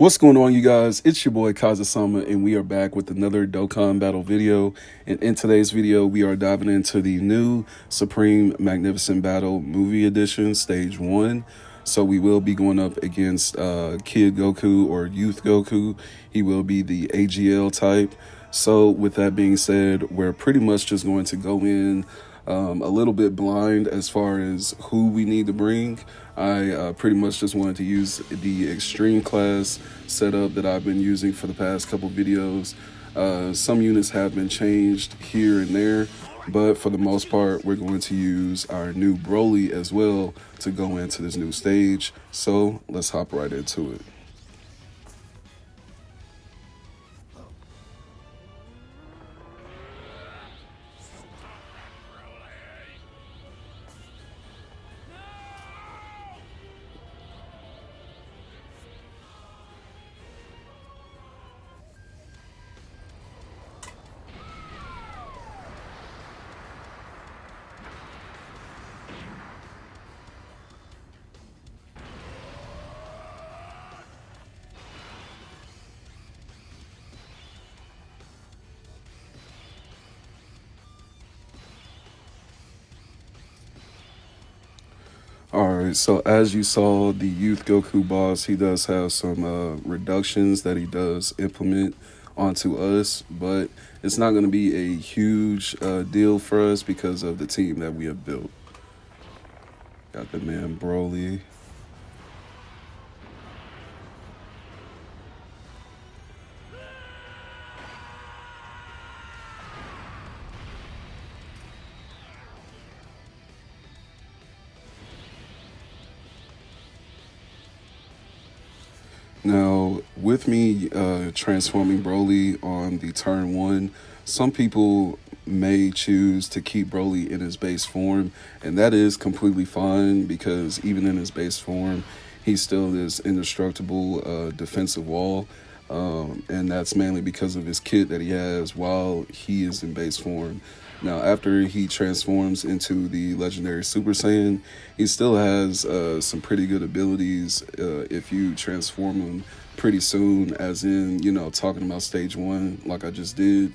What's going on, you guys? It's your boy Kaiza-Sama, and we are back with another Dokkan battle video. And in today's video, we are diving into the new Supreme Magnificent Battle Movie Edition, Stage 1. So we will be going up against Kid Goku or Youth Goku. He will be the AGL type. So with that being said, we're pretty much just going to go in a little bit blind as far as who we need to bring. I pretty much just wanted to use the extreme class setup that I've been using for the past couple videos. Some units have been changed here and there, but for the most part, we're going to use our new Broly as well to go into this new stage. So let's hop right into it. Alright, so as you saw, the Youth Goku boss, he does have some reductions that he does implement onto us, but it's not going to be a huge deal for us because of the team that we have built. Got the man Broly. Now, with me transforming Broly on the turn 1, some people may choose to keep Broly in his base form, and that is completely fine because even in his base form, he's still this indestructible defensive wall, and that's mainly because of his kit that he has while he is in base form. Now, after he transforms into the legendary Super Saiyan, he still has some pretty good abilities if you transform him pretty soon, as in, you know, talking about stage 1 like I just did.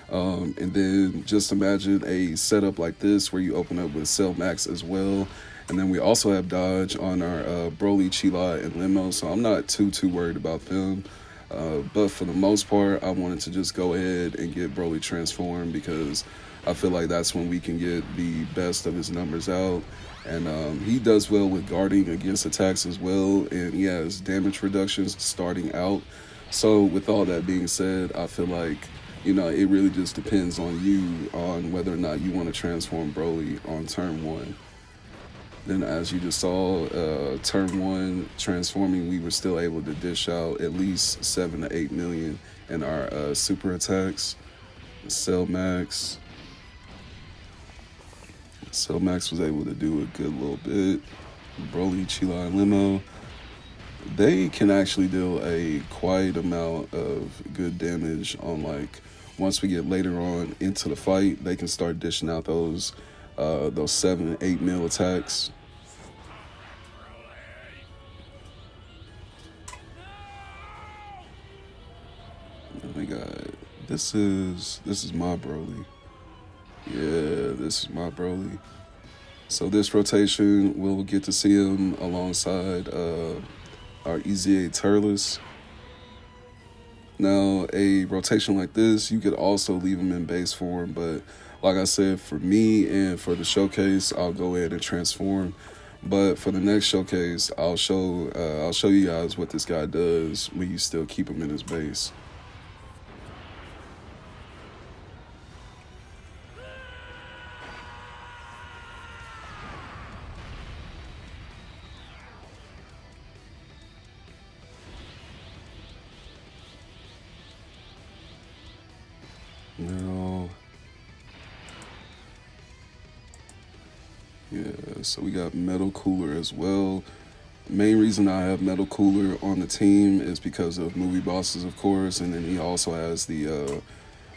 And then just imagine a setup like this where you open up with Cell Max as well. And then we also have dodge on our Broly, Chila, and Limo, so I'm not too worried about them. But for the most part, I wanted to just go ahead and get Broly transformed because I feel like that's when we can get the best of his numbers out. And he does well with guarding against attacks as well, and he has damage reductions starting out. So with all that being said, I feel like, you know, it really just depends on you on whether or not you want to transform Broly on turn 1. Then as you just saw, turn 1 transforming, we were still able to dish out at least 7 to 8 million in our super attacks. Cell Max was able to do a good little bit. Broly, Chila, and Limo, they can actually deal a quite amount of good damage on, like, once we get later on into the fight, they can start dishing out those 7, 8 mil attacks. Oh my god, this is my Broly. Yeah, this is my Broly. So this rotation, we'll get to see him alongside our EZA Turles. Now, a rotation like this, you could also leave him in base form, but like I said, for me and for the showcase, I'll go ahead and transform. But for the next showcase, I'll show you guys what this guy does when you still keep him in his base. Now, yeah, so we got Metal Cooler as well. Main reason I have Metal Cooler on the team is because of movie bosses, of course, and then he also has the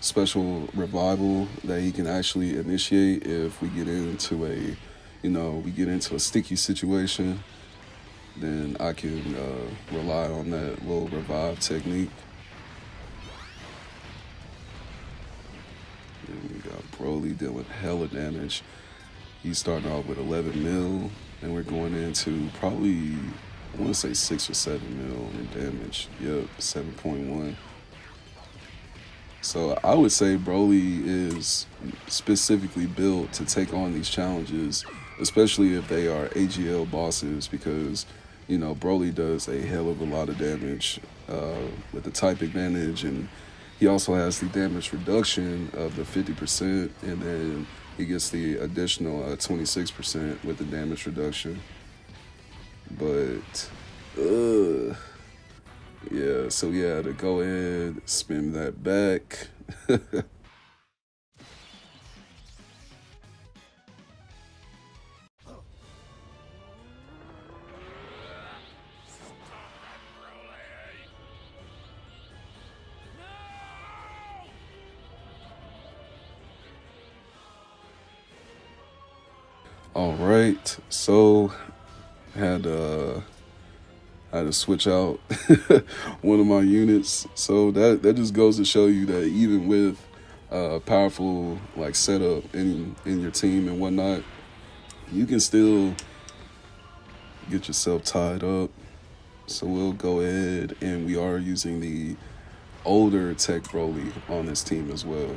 special revival that he can actually initiate if we get into a sticky situation. then I can rely on that little revive technique. Then we got Broly dealing hella damage. He's starting off with 11 mil, and we're going into probably, I want to say 6 or 7 mil in damage. Yep, 7.1. So I would say Broly is specifically built to take on these challenges, especially if they are AGL bosses, because, you know, Broly does a hell of a lot of damage with the type advantage, and he also has the damage reduction of the 50%, and then he gets the additional 26% with the damage reduction. But, yeah, so yeah, to go ahead, spin that back. All right, so had to switch out one of my units. So that just goes to show you that even with powerful like setup in your team and whatnot, you can still get yourself tied up. So we'll go ahead, and we are using the older Teq Broly on this team as well.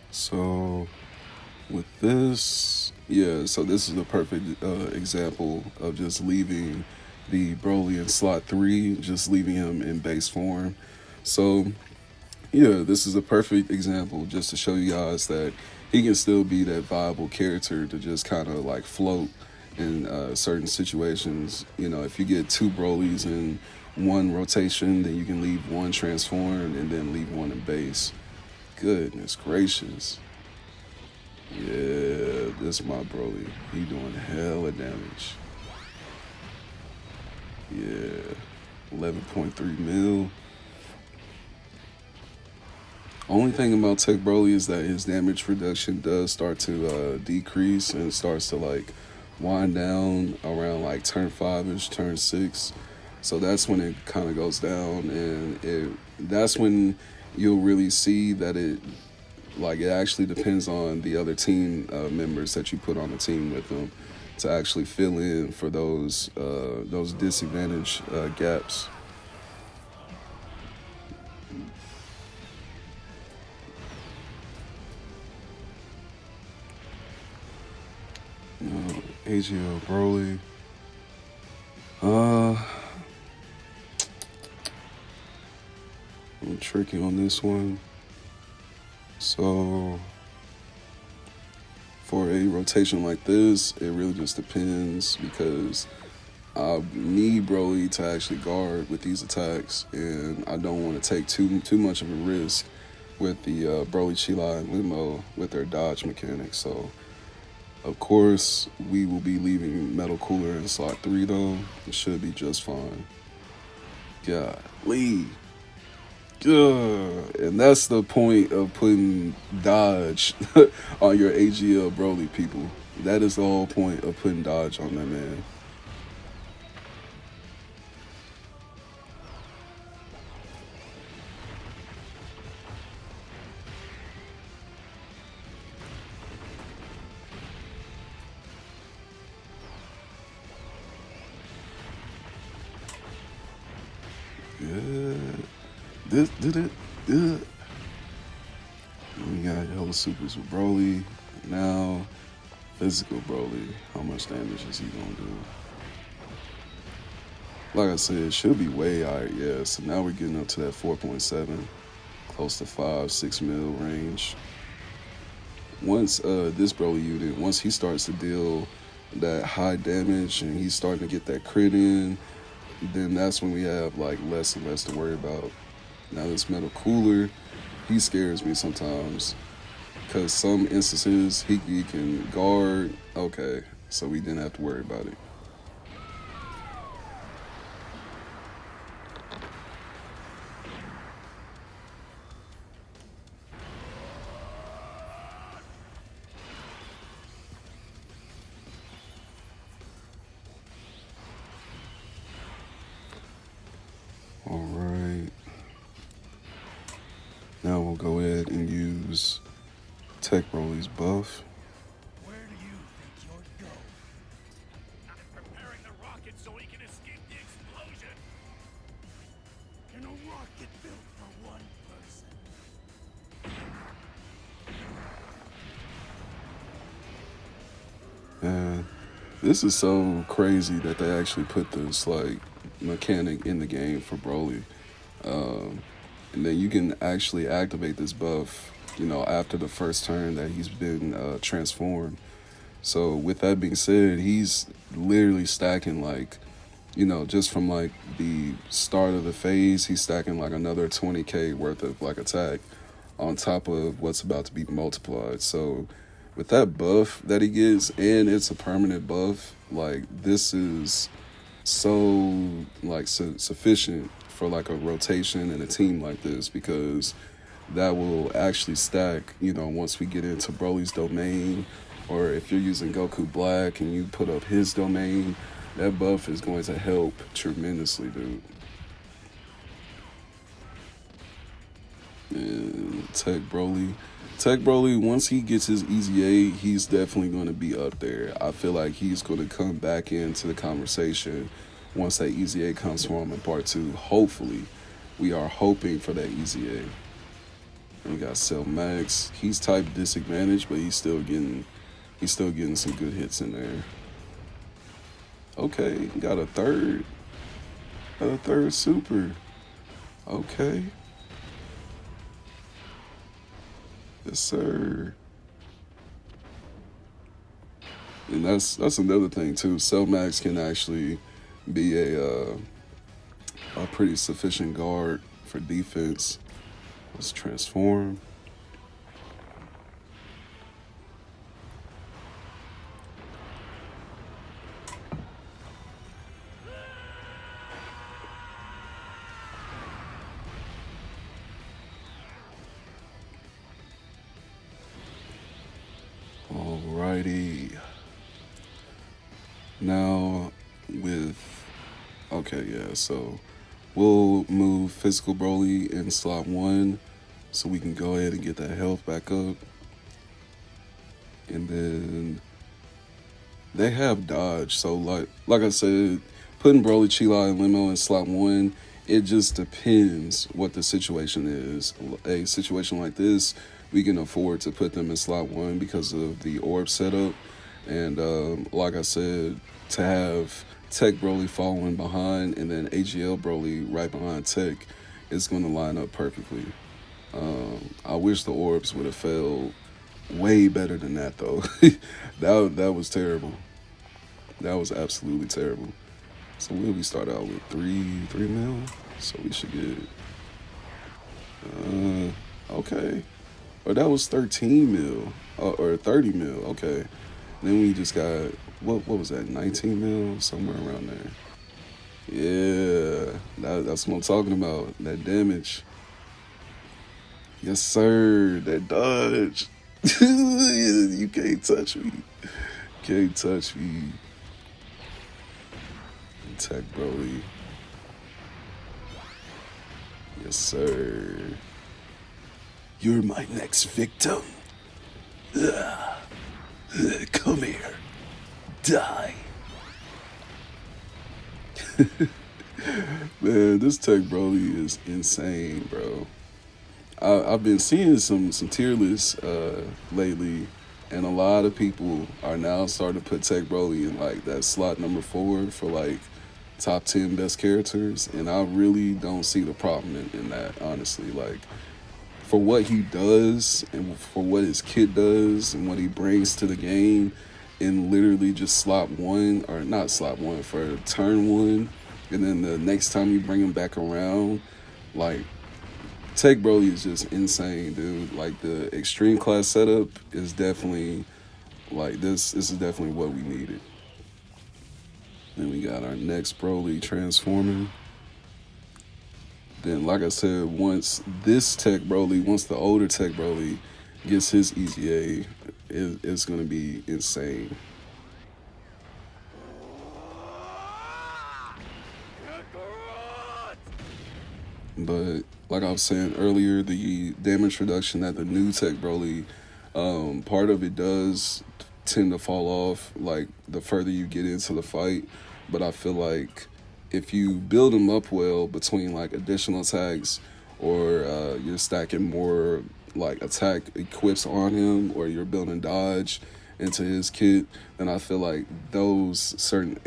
So with this, yeah, so this is the perfect example of just leaving the Broly in slot 3, just leaving him in base form. So yeah, this is a perfect example just to show you guys that he can still be that viable character to just kind of like float in certain situations. You know, if you get 2 Brolys in one rotation, then you can leave one transformed and then leave one in base. Goodness gracious. Yeah, this my Broly. He doing hella damage. Yeah, 11.3 mil. Only thing about Teq Broly is that his damage reduction does start to decrease, and starts to like wind down around like turn 5-ish, turn 6. So that's when it kind of goes down, and that's when you'll really see that it actually depends on the other team members that you put on the team with them to actually fill in for those disadvantage gaps. AGL Broly. I'm tricky on this one. So for a rotation like this, it really just depends, because I need Broly to actually guard with these attacks, and I don't want to take too much of a risk with the Broly, Chila, and Limo with their dodge mechanics. So of course we will be leaving Metal Cooler in slot 3 though. It should be just fine. Golly. And that's the point of putting dodge on your AGL Broly, people. That is the whole point of putting dodge on that man. Good. This did it. Good. We got Yellow Supers with Broly. Now, physical Broly. How much damage is he gonna do? Like I said, it should be way higher, yeah. So now we're getting up to that 4.7, close to 5-6 mil range. Once this Broly unit, once he starts to deal that high damage and he's starting to get that crit in, then that's when we have like less and less to worry about. Now this Metal Cooler, he scares me sometimes, because some instances he can guard. Okay, so we didn't have to worry about it. we'll go ahead and use Teq Broly's buff. Where do you think you're going? I'm preparing the rocket so he can escape the explosion. Can a rocket built for one person? Man, this is so crazy that they actually put this like mechanic in the game for Broly. And then you can actually activate this buff, you know, after the first turn that he's been transformed. So with that being said, he's literally stacking like, you know, just from like the start of the phase, he's stacking like another 20k worth of like attack on top of what's about to be multiplied. So with that buff that he gets, and it's a permanent buff, like this is so like sufficient for like a rotation and a team like this, because that will actually stack, you know, once we get into Broly's domain, or if you're using Goku Black and you put up his domain, that buff is going to help tremendously, dude. And Teq Broly, once he gets his EZA, he's definitely going to be up there. I feel like he's going to come back into the conversation once that EZA comes for him in part 2. Hopefully, we are hoping for that EZA. And we got Cell Max. He's type disadvantaged, but he's still getting some good hits in there. Okay, got a third super. Okay. Yes, sir. And that's another thing too. Cell Max can actually be a pretty sufficient guard for defense. Let's transform. Alrighty. Now okay, yeah, so we'll move Physical Broly in slot 1 so we can go ahead and get that health back up. And then they have dodge, so like I said, putting Broly, Chila, and Limo in slot 1, it just depends what the situation is. A situation like this, we can afford to put them in slot 1 because of the orb setup. And like I said, to have Teq Broly following behind and then AGL Broly right behind Teq, it's going to line up perfectly. I wish the orbs would have fell way better than that, though. that was terrible. That was absolutely terrible. So we start out with 3 mil, so we should get okay. Or that was 13 mil or 30 mil. Okay. Then we just got what was that, 19 mil, somewhere around there. Yeah, that's what I'm talking about. That damage. Yes, sir. That dodge. You can't touch me. Can't touch me. Teq Broly. Yes, sir. You're my next victim. Come here. Die. Man, this Teq Broly is insane, bro. I've been seeing some tier lists lately, and a lot of people are now starting to put Teq Broly in like that slot number 4 for like top 10 best characters, and I really don't see the problem in that, honestly. Like, for what he does and for what his kit does and what he brings to the game, in literally just slot 1, or not slot 1, for turn 1, and then the next time you bring him back around, like, Teq Broly is just insane, dude. Like, the extreme class setup is definitely, like, this is definitely what we needed. Then we got our next Broly transforming. Then, like I said, once this Teq Broly, once the older Teq Broly gets his EZA, it's going to be insane. But like I was saying earlier, the damage reduction that the new Teq Broly, part of it does tend to fall off like the further you get into the fight. But I feel like if you build him up well between like additional attacks, or you're stacking more like attack equips on him, or you're building dodge into his kit, then I feel like those certain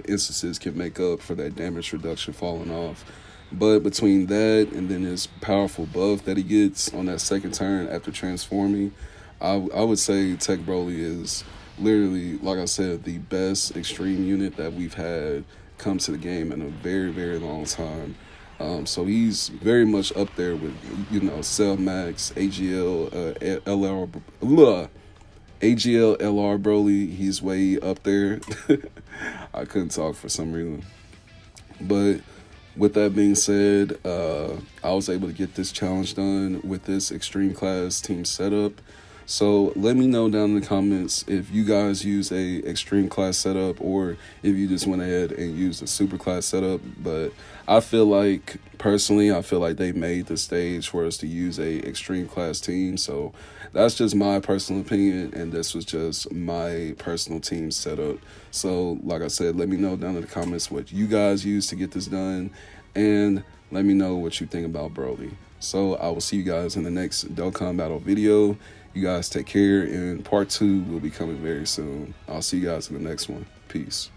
instances can make up for that damage reduction falling off. But between that and then his powerful buff that he gets on that second turn after transforming, I would say Teq Broly is literally, like I said, the best extreme unit that we've had come to the game in a very, very long time. So he's very much up there with, you know, Cell Max, AGL, AGL, LR Broly. He's way up there. I couldn't talk for some reason. But with that being said, I was able to get this challenge done with this extreme class team setup. So let me know down in the comments if you guys use a extreme class setup, or if you just went ahead and used a super class setup. But I feel like, personally, I feel like they made the stage for us to use a extreme class team. So that's just my personal opinion, and this was just my personal team setup. So like I said, let me know down in the comments what you guys use to get this done, and let me know what you think about Broly. So I will see you guys in the next Dokkan battle video. You guys take care, and part 2 will be coming very soon. I'll see you guys in the next one. Peace.